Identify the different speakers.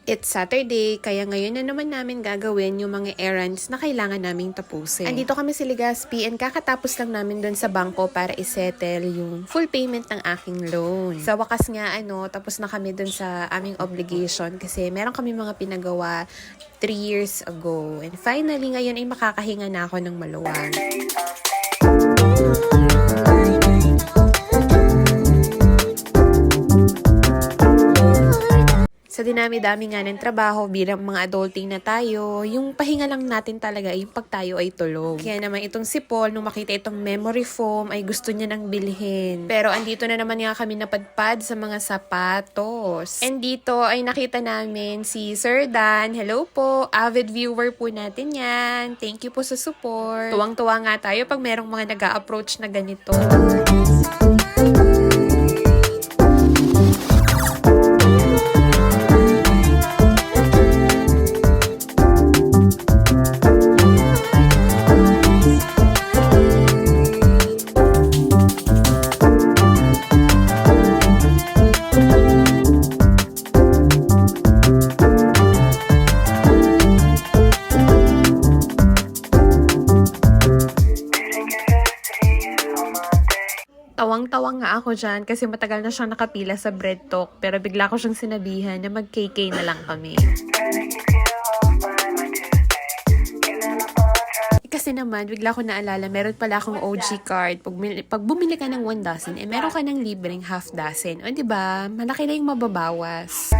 Speaker 1: It's Saturday, kaya ngayon na naman namin gagawin yung mga errands na kailangan naming tapusin. Andito kami sa Legazpi and kakatapos lang namin doon sa bangko para isettle yung full payment ng aking loan. Sa wakas nga, tapos na kami doon sa aming obligation kasi meron kami mga pinagawa 3 years ago. And finally, ngayon ay makakahinga na ako ng maluwag. Sa dinami-dami nga ng trabaho bilang mga adulting na tayo, yung pahinga lang natin talaga yung pag tayo ay tulog. Kaya naman itong si Paul, nung makita itong memory foam, ay gusto niya nang bilhin. Pero andito na naman nga kami napadpad sa mga sapatos. And dito ay nakita namin si Sir Dan. Hello po, avid viewer po natin yan. Thank you po sa support. Tuwang-tuwa nga tayo pag merong mga nag-a-approach na ganito. Tawang-tawang nga ako dyan kasi matagal na siyang nakapila sa Bread Talk pero bigla ko siyang sinabihan na mag-KK na lang kami. Kasi naman, bigla ko naalala, meron pala akong OG card. Pag bumili ka ng 1 dozen, meron ka ng libreng half dozen. O diba, malaki na yung mababawas.